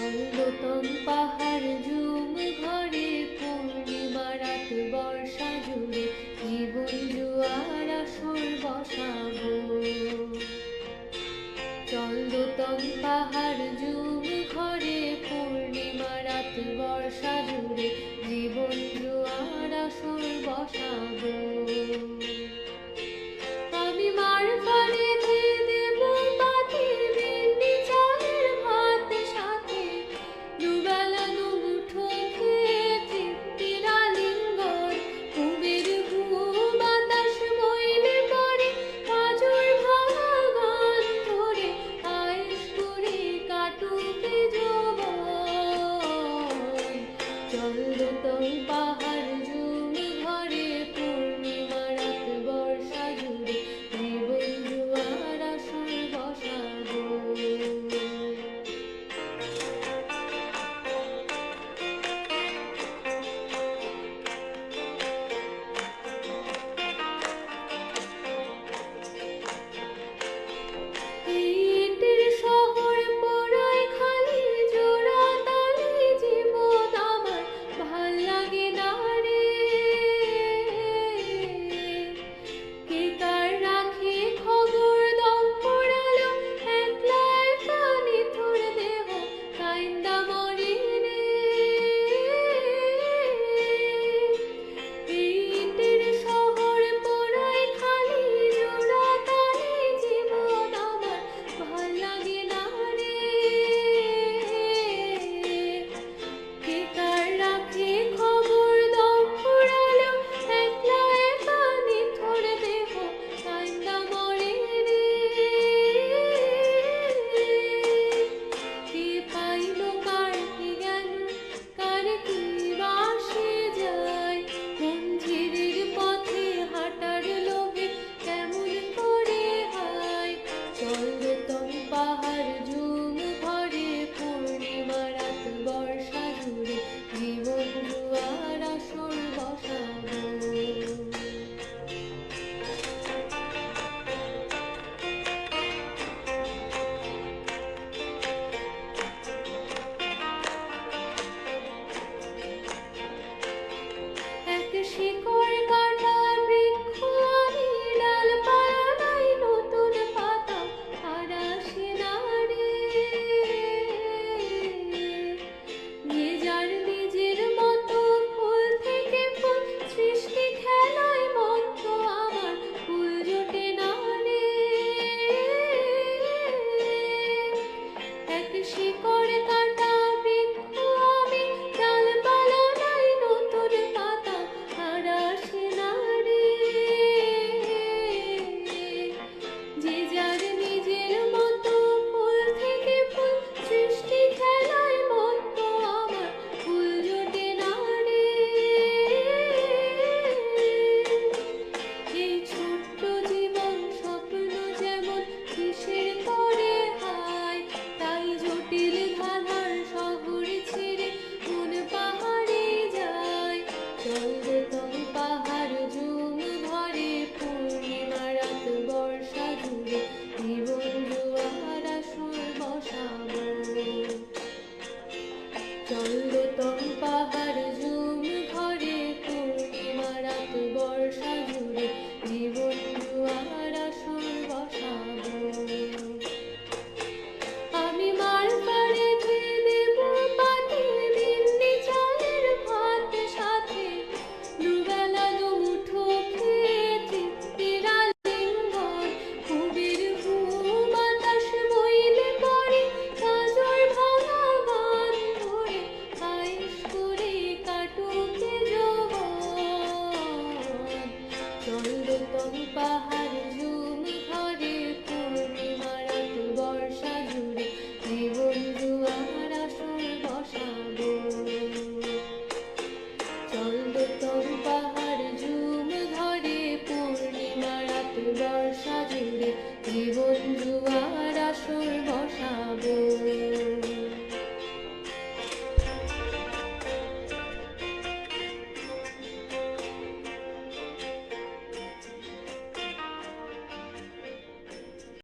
দোতম পাহাড় ঝুম ঘরে পূর্ণিমা রাত বর্ষা জুড়ে জীবন জুয়ার আসর বসাবো। চল দোতম পাহাড় ঝুম ঘরে পূর্ণিমা রাত বর্ষা জুড়ে জীবন জুয়ার আসর বসাবো। আমি মার পাড়ে ধুয়ে দেব পাতি ভেন্ডি চালের ভাত সাথে দুবেলা দুমুঠো খেয়ে তৃপ্তির আলিঙ্গন। কুবের ঘুম বাতাস বইলে পড়ে কাজর ভাঙা গান ধরে আয়েশ করে কাটুকে যৌবন। চল দোতম পাহাড় ঝুম ঘরে পূর্ণিমা রাত বর্ষা জুড়ে জীবন জুয়ার আসর বসাবো। ইটের শহর পোড়ায় খালি জোড়া তালি জীবন আমার ভাল লাগে না রে। কে কার রাখে খবর দম পড়ালো একলা একা নিথুর দেহ কাইন্দা মরে রে। ইটের শহর পোড়ায় খালি জোড়া তালি জীবন আমার ভাল লাগে না রে। কে কার রাখে খবর দম পড়ালো একলা একা নিথুর দেহ কাইন্দা মরে রে। কে পাইল কার কি জ্ঞান কার কি বাসে যায় মঞ্জিরের পথে হাঁটার লোভে কেমন করে হায়। চল দোতম পাহাড় ঝুম ঘরে পূর্ণিমা রাত বর্ষা জুড়ে জীবন জুয়ার আসর বসাবো। এক শিকড় কাটা বৃক্ষ আমি ডালপালা নাই নতুন পাতা আর আসে না রে। যে যার নিজের মতো ফুল থেকে ফুল সৃষ্টি খেলায় মন্ত আমার ফুল জোটে না রে। এক শিকড় কাটা বৃক্ষ আমি ডালপালা নাই নতুন পাতা আর আসে না রে। যে যার নিজের মতো ফুল থেকে ফুল সৃষ্টি খেলায় মন্ত আমার ফুল জোটে না রে। এই ছোট্ট জীবন স্বপ্ন যেমন কিসের করে হায় তাই জটিল ধাঁধার শহর ছেড়ে কোন পাহাড়ে যায়। চল দোতম পাহাড় ঝুম ঘরে পূর্ণিমা রাত বর্ষা জুড়ে জীবন জুয়ার আসর বসাবো। চল দোতম পাহাড় ঝুম ঘরে পূর্ণিমা রাত বর্ষা জুড়ে জীবন জুয়ার আসর বসাবো। আমি মার পাড়ে ধুয়ে দেব পাতি ভেন্ডি চালের ভাত সাথে দুবেলা দুমুঠো খেয়ে তৃপ্তির আলিঙ্গন। কুবের ঘুম বাতাস বইলে পড়ে কাজর ভাঙা গান ধরে আয়েশ করে কাটুকে যৌবন। চল দোতম পাহাড় ঝুম ঘরে পূর্ণিমা রাত বর্ষা জুড়ে জীবন জুয়ার আসর বসাবো। চল দোতম পাহাড় ঝুম ঘরে পূর্ণিমা রাত বর্ষা জুড়ে জীবন জুয়ার আসর বসাবো।